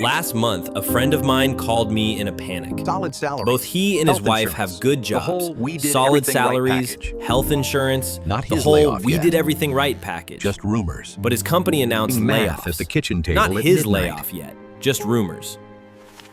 Last month, a friend of mine called me in a panic. Solid salary. Both he and his Health wife insurance. have good The jobs, whole we did solid everything right salaries, package. health insurance, Not the his whole layoff we yet. did everything right package. Just rumors. But his company announced Math layoffs. at the kitchen table Not at his midnight. layoff yet, just rumors.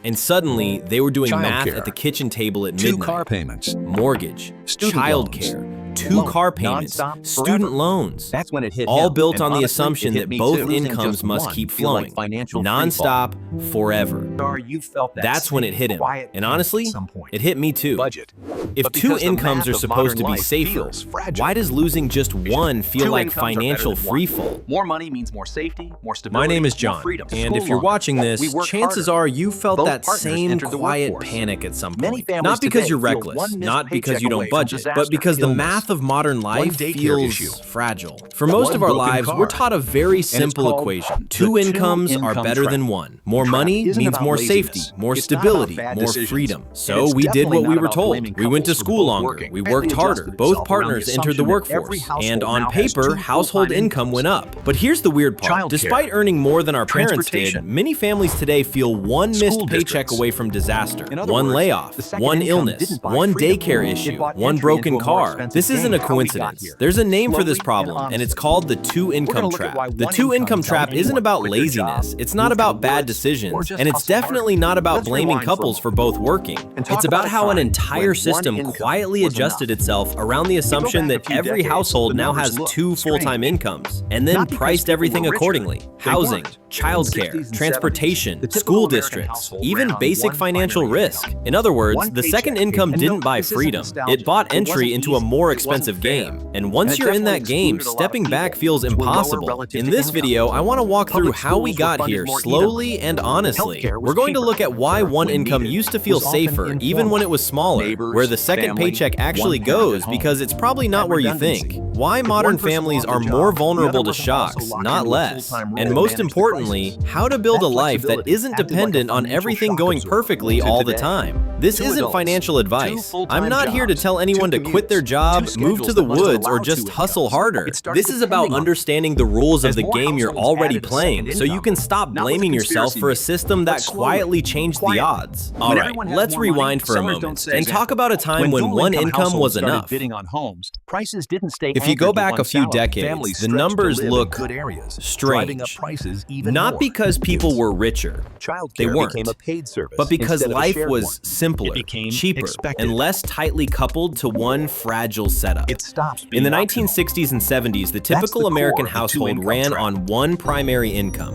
And suddenly, they were doing math Childcare. at the kitchen table at 2 midnight. car payments. Mortgage, Student childcare, loans. 2 Loan, car payments, nonstop, student forever. loans. That's when it hit All him. built And on the honestly, assumption it hit that me both too. Losing incomes just must one keep feel like flowing, financial nonstop, forever. You felt that That's when it hit him. And honestly, it hit me too. budget. If But 2 because the incomes math are of supposed to modern be life safer, feels fragile. why does losing just one feel 2 like incomes are better financial than one. freefall? More money means more safety, more stability. My name is more John, freedom. and School if you're longer. watching We this, work chances harder. are you felt Both that partners same entered the quiet workforce. panic at some Many point. families Not because today you're feel reckless, one missed not because paycheck you away don't from budget, disaster, but because the illness. math of modern life daycare feels issue. fragile. For most One of our broken lives, car. we're taught a very simple called equation. the 2 two incomes are income better trap. than one. More The trap money isn't means about more laziness. safety, more It's not about stability, bad more decisions. freedom. And So it's we did definitely what we not were about told. blaming We went to couples for school both longer. working. We Family worked harder. adjusted Both itself around partners the entered the assumption that every workforce. household And on now has paper, 2 household full-time income incomes. went up. But here's the weird part. Childcare. Despite earning more than our parents did, Transportation. many families today feel one missed School paycheck districts. away from disaster, In other one words, layoff, the second one income illness, didn't buy one freedom. daycare It issue, bought one entry broken into a more car. expensive This isn't a game. How we got coincidence. here. There's a name for this Slowly and problem, and honestly. it's called the 2 income gonna look at trap. why The one 2 income income trap tells isn't anyone about to quit their laziness. job, It's not move to about the bad woods, or decisions, just and it's hustle harder. definitely not about Let's blaming rewind for a couples for moment. both working. And talk It's about about a how an time entire when one system income quietly was adjusted enough. itself around the assumption back that a few every decades, household the now numbers has look 2 full-time strange. incomes, and then Not because priced people everything were richer. accordingly. They Housing, weren't. childcare, In the 60s and transportation, 70s, the school typical American districts, household even ran on basic one financial primary risk. income. In other words, One the second paycheck. income And didn't no, buy this isn't freedom. nostalgia. It bought It entry wasn't into a easy. more It wasn't expensive fair. game. And And once it you're in that definitely game, excluded a lot of stepping back people feels who were lower impossible. relative In to this income. video, I want to walk through Public how we schools were got funded here more slowly evenly. and honestly. Healthcare was We're going to cheaper. look at why one When income needed, used to feel was often safer, even informal. when it was smaller, Neighbors, where the second family, paycheck actually one parent goes at home. because it's probably not where you think. Redundancy. Why If modern one person families lost are their more job, the vulnerable other to was also shocks, locked not into a less. full-time role And to most manage the importantly, crisis. how to build That a life that flexibility isn't acted like a dependent on financial everything shock going absorber. perfectly To all the today, time. This 2 isn't adults, financial 2 advice. full-time I'm not here to jobs, tell 2 anyone to quit their commutes, job, 2 move to schedules the that once woods, or allowed just 2 hustle incomes. harder. It started This is about depending on understanding the rules of As the more game you're households already added a playing, second so you income, can stop not with blaming yourself conspiracy for a theories, system but that slowly, quietly changed the quietly. odds. When All right, everyone has let's more money, rewind for a sellers don't moment say and talk about a time when one dual-income income was households started enough. bidding on homes, prices didn't stay If you go anchored to back one a few salary. decades, Families the stretched to numbers live in look good areas, driving up strange. prices even Not more. because people were richer. Childcare They weren't. became a paid service But because instead of a life shared was one. simpler, It became cheaper, expected. and less tightly coupled to one fragile setup. It stops In being the optional. 1960s and 70s, the the typical core American of the household two-income ran trap. on one primary income,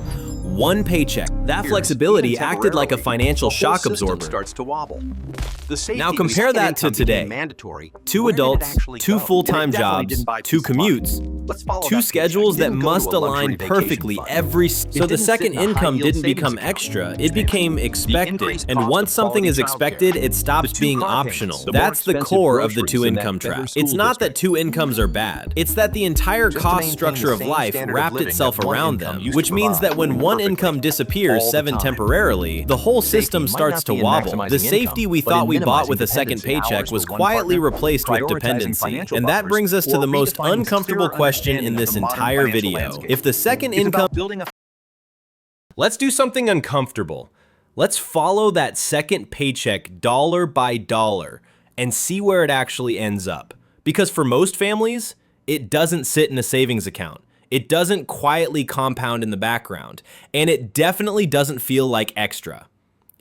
one paycheck. That Years, flexibility even acted like a temporarily, financial the whole shock system absorber. starts to wobble. The safety Now of compare second that to income became today. Mandatory. 2 Where did it adults, actually 2 go? full-time And it definitely jobs, didn't buy 2 peace of mind. commutes, Let's follow 2 that schedules paycheck. that Didn't go to must a luxury align vacation perfectly fund. every. It So the didn't sit second in a income high-yield didn't savings become account. extra, it became expected. increased And cost once of something quality is expected, childcare. it stops The 2 being car optional. payments, the more That's the expensive core of the groceries in that 2-income better trap. school It's not that district. 2 incomes are bad. It's that the entire Just to cost maintain structure the of same life standard of wrapped living itself that one around income them, used which to means that provide when one perfectly income disappears all the 7 time. temporarily, the whole Safety system might starts not to be in wobble. The maximizing safety income, we but thought in we bought with a minimizing second dependency paycheck hours was with one quietly partner, replaced with prioritizing dependency. financial And that buffers, brings us to or the most redefining uncomfortable clearer question in understanding this of the modern entire financial video. landscape. If the second It's income... about building a Let's do something uncomfortable. Let's follow that second paycheck dollar by dollar and see where it actually ends up. Because for most families, it doesn't sit in a savings account. It doesn't quietly compound in the background. And it definitely doesn't feel like extra.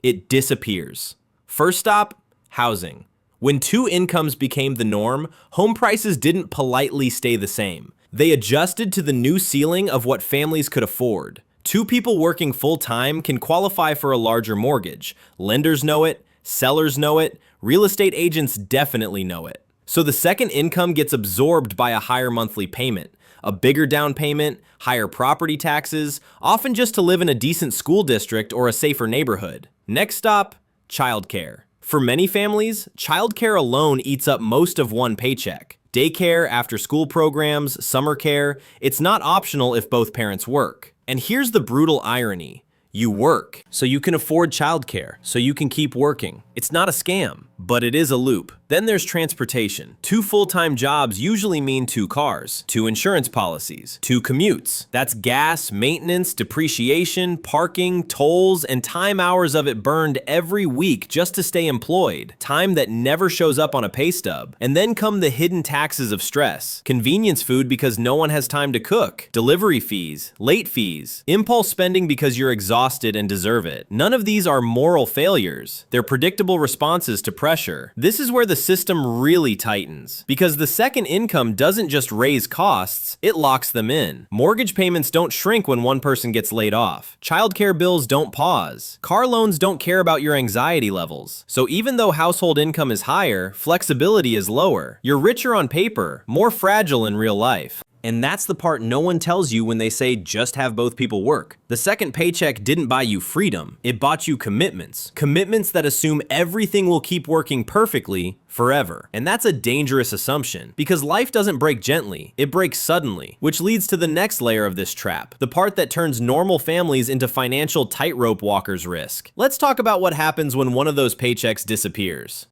It disappears. First stop, housing. When 2 incomes became the norm, home prices didn't politely stay the same. They adjusted to the new ceiling of what families could afford. 2 people working full-time can qualify for a larger mortgage. Lenders know it, sellers know it, real estate agents definitely know it. So the second income gets absorbed by a higher monthly payment, a bigger down payment, higher property taxes, often just to live in a decent school district or a safer neighborhood. Next stop, childcare. For many families, childcare alone eats up most of one paycheck. Daycare, after-school programs, summer care, it's not optional if both parents work. And here's the brutal irony. You work, so you can afford childcare, so you can keep working. It's not a scam, but it is a loop. Then there's transportation. 2 full-time jobs usually mean 2 cars, 2 insurance policies, 2 commutes. That's gas, maintenance, depreciation, parking, tolls, and time hours of it burned every week just to stay employed. Time that never shows up on a pay stub. And then come the hidden taxes of stress. Convenience food because no one has time to cook. Delivery fees, late fees, impulse spending because you're exhausted and deserve it. None of these are moral failures. They're predictable responses to pressure. This is where the system really tightens, because the second income doesn't just raise costs, it locks them in. Mortgage payments don't shrink when one person gets laid off. Childcare bills don't pause. Car loans don't care about your anxiety levels. So even though household income is higher, flexibility is lower. You're richer on paper, more fragile in real life. And that's the part no one tells you when they say just have both people work. The second paycheck didn't buy you freedom, it bought you commitments. Commitments that assume everything will keep working perfectly forever. And that's a dangerous assumption, because life doesn't break gently, it breaks suddenly, which leads to the next layer of this trap, the part that turns normal families into financial tightrope walkers risk. Let's talk about what happens when one of those paychecks disappears.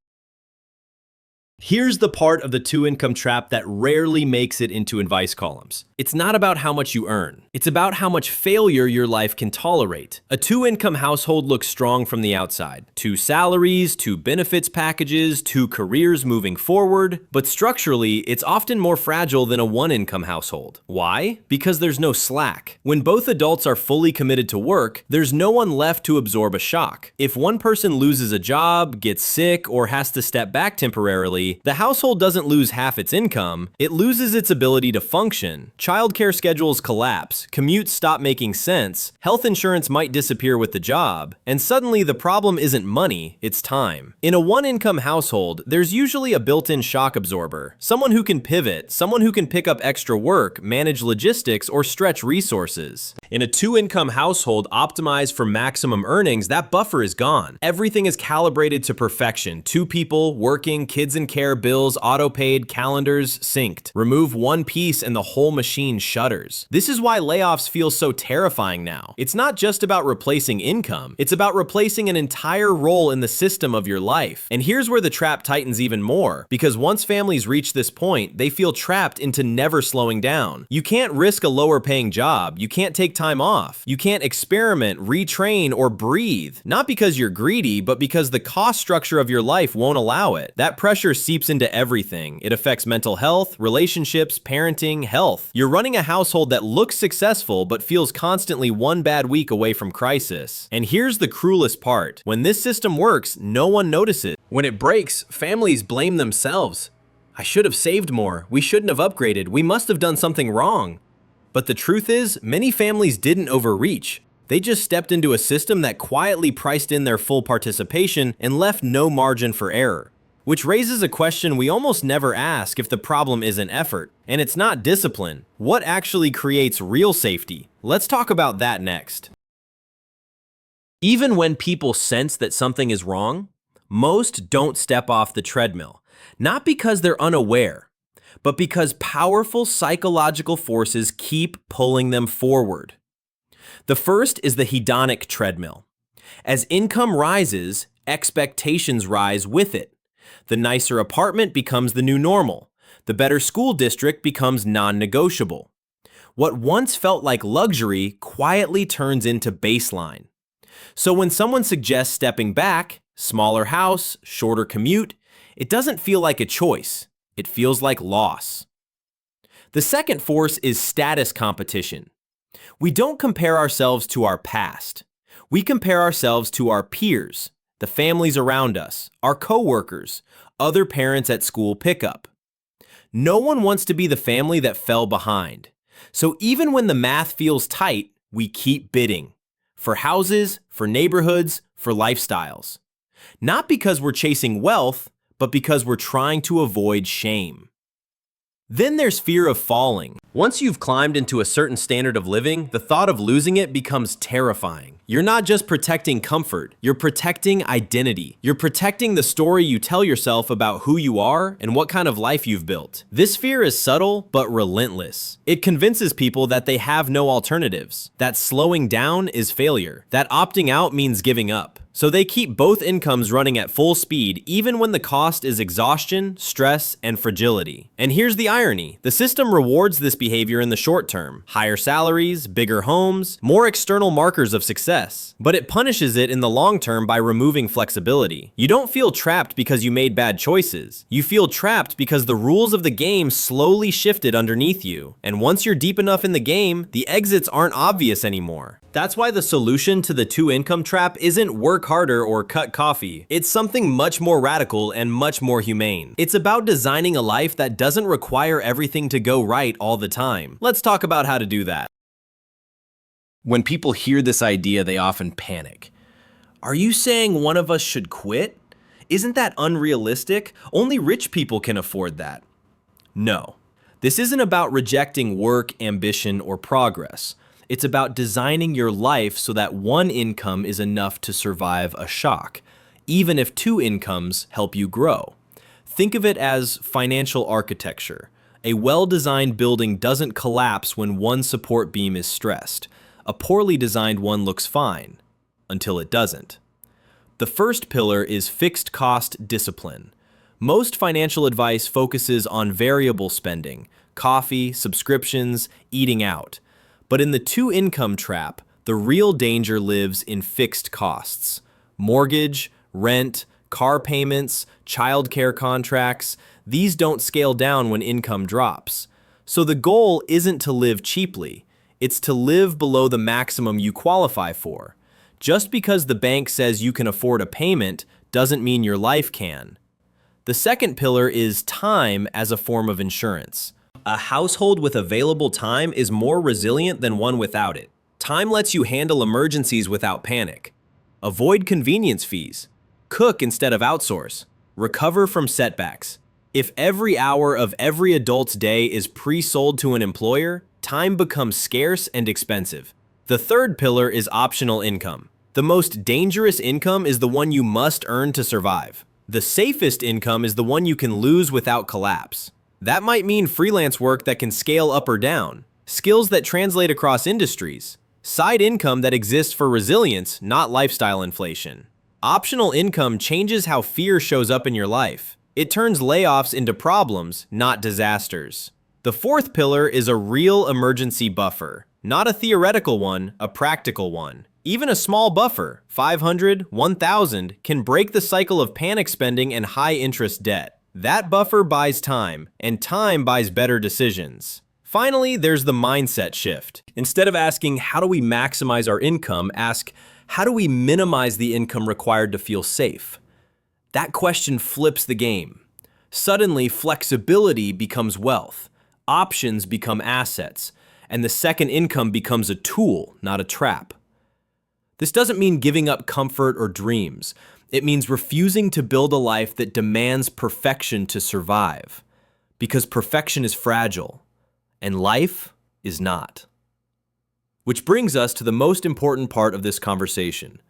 Here's the part of the 2-income trap that rarely makes it into advice columns. It's not about how much you earn. It's about how much failure your life can tolerate. A 2-income household looks strong from the outside. 2 salaries, 2 benefits packages, 2 careers moving forward. But structurally, it's often more fragile than a 1-income household. Why? Because there's no slack. When both adults are fully committed to work, there's no one left to absorb a shock. If one person loses a job, gets sick, or has to step back temporarily, the household doesn't lose half its income, it loses its ability to function. Childcare schedules collapse, commutes stop making sense, health insurance might disappear with the job, and suddenly the problem isn't money, it's time. In a 1-income household, there's usually a built-in shock absorber, someone who can pivot, someone who can pick up extra work, manage logistics, or stretch resources. In a 2-income household optimized for maximum earnings, that buffer is gone. Everything is calibrated to perfection. 2 people, working, kids in care, bills, auto-paid, calendars, synced. Remove one piece and the whole machine shudders. This is why layoffs feel so terrifying now. It's not just about replacing income, it's about replacing an entire role in the system of your life. And here's where the trap tightens even more, because once families reach this point, they feel trapped into never slowing down. You can't risk a lower paying job, you can't take time off, you can't experiment, retrain, or breathe. Not because you're greedy, but because the cost structure of your life won't allow it. That pressure seeps into everything. It affects mental health, relationships, parenting, health. You're running a household that looks successful but feels constantly one bad week away from crisis. And here's the cruelest part. When this system works, no one notices. When it breaks, families blame themselves. I should have saved more. We shouldn't have upgraded. We must have done something wrong. But the truth is, many families didn't overreach. They just stepped into a system that quietly priced in their full participation and left no margin for error. Which raises a question we almost never ask if the problem isn't effort. And it's not discipline. What actually creates real safety? Let's talk about that next. Even when people sense that something is wrong, most don't step off the treadmill. Not because they're unaware, but because powerful psychological forces keep pulling them forward. The first is the hedonic treadmill. As income rises, expectations rise with it. The nicer apartment becomes the new normal. The better school district becomes non-negotiable. What once felt like luxury quietly turns into baseline. So when someone suggests stepping back, smaller house, shorter commute, it doesn't feel like a choice. It feels like loss. The second force is status competition. We don't compare ourselves to our past. We compare ourselves to our peers, the families around us, our coworkers, other parents at school pickup. No one wants to be the family that fell behind. So even when the math feels tight, we keep bidding. For houses, for neighborhoods, for lifestyles. Not because we're chasing wealth, but because we're trying to avoid shame. Then there's fear of falling. Once you've climbed into a certain standard of living, the thought of losing it becomes terrifying. You're not just protecting comfort, you're protecting identity. You're protecting the story you tell yourself about who you are and what kind of life you've built. This fear is subtle but relentless. It convinces people that they have no alternatives, that slowing down is failure, that opting out means giving up. So they keep both incomes running at full speed, even when the cost is exhaustion, stress, and fragility. And here's the irony. The system rewards this behavior in the short term. Higher salaries, bigger homes, more external markers of success. But it punishes it in the long term by removing flexibility. You don't feel trapped because you made bad choices. You feel trapped because the rules of the game slowly shifted underneath you. And once you're deep enough in the game, the exits aren't obvious anymore. That's why the solution to the two-income trap isn't work harder or cut coffee. It's something much more radical and much more humane. It's about designing a life that doesn't require everything to go right all the time. Let's talk about how to do that. When people hear this idea, they often panic. Are you saying one of us should quit? Isn't that unrealistic? Only rich people can afford that. No. This isn't about rejecting work, ambition, or progress. It's about designing your life so that one income is enough to survive a shock, even if two incomes help you grow. Think of it as financial architecture. A well-designed building doesn't collapse when one support beam is stressed. A poorly designed one looks fine, until it doesn't. The first pillar is fixed cost discipline. Most financial advice focuses on variable spending, coffee, subscriptions, eating out. But in the two-income trap, the real danger lives in fixed costs. Mortgage, rent, car payments, childcare contracts, these don't scale down when income drops. So the goal isn't to live cheaply, it's to live below the maximum you qualify for. Just because the bank says you can afford a payment doesn't mean your life can. The second pillar is time as a form of insurance. A household with available time is more resilient than one without it. Time lets you handle emergencies without panic. Avoid convenience fees. Cook instead of outsource. Recover from setbacks. If every hour of every adult's day is pre-sold to an employer, time becomes scarce and expensive. The third pillar is optional income. The most dangerous income is the one you must earn to survive. The safest income is the one you can lose without collapse. That might mean freelance work that can scale up or down, skills that translate across industries, side income that exists for resilience, not lifestyle inflation. Optional income changes how fear shows up in your life. It turns layoffs into problems, not disasters. The fourth pillar is a real emergency buffer, not a theoretical one, a practical one. Even a small buffer, 500, 1,000, can break the cycle of panic spending and high interest debt. That buffer buys time, and time buys better decisions. Finally, there's the mindset shift. Instead of asking, how do we maximize our income, ask, how do we minimize the income required to feel safe? That question flips the game. Suddenly, flexibility becomes wealth, options become assets, and the second income becomes a tool, not a trap. This doesn't mean giving up comfort or dreams. It means refusing to build a life that demands perfection to survive, because perfection is fragile, and life is not. Which brings us to the most important part of this conversation.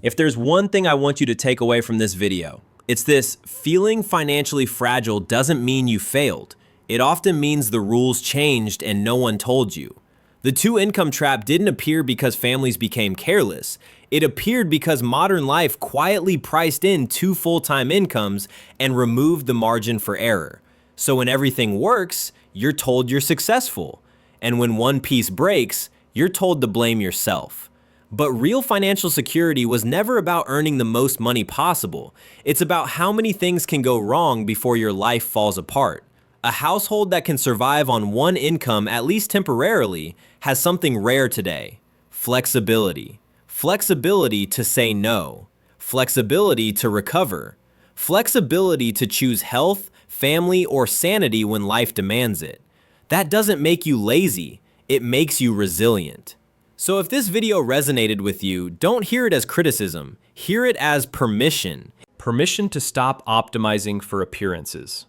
If there's one thing I want you to take away from this video, it's this: feeling financially fragile doesn't mean you failed. It often means the rules changed and no one told you. The two-income trap didn't appear because families became careless. It appeared because modern life quietly priced in two full-time incomes and removed the margin for error. So when everything works, you're told you're successful. And when one piece breaks, you're told to blame yourself. But real financial security was never about earning the most money possible. It's about how many things can go wrong before your life falls apart. A household that can survive on one income, at least temporarily, has something rare today: flexibility. Flexibility to say no. Flexibility to recover. Flexibility to choose health, family, or sanity when life demands it. That doesn't make you lazy, it makes you resilient. So if this video resonated with you, don't hear it as criticism, hear it as permission. Permission to stop optimizing for appearances.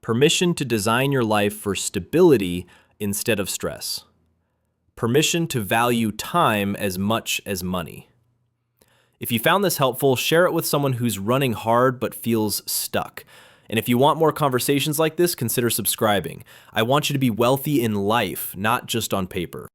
Permission to design your life for stability instead of stress. Permission to value time as much as money. If you found this helpful, share it with someone who's running hard but feels stuck. And if you want more conversations like this, consider subscribing. I want you to be wealthy in life, not just on paper.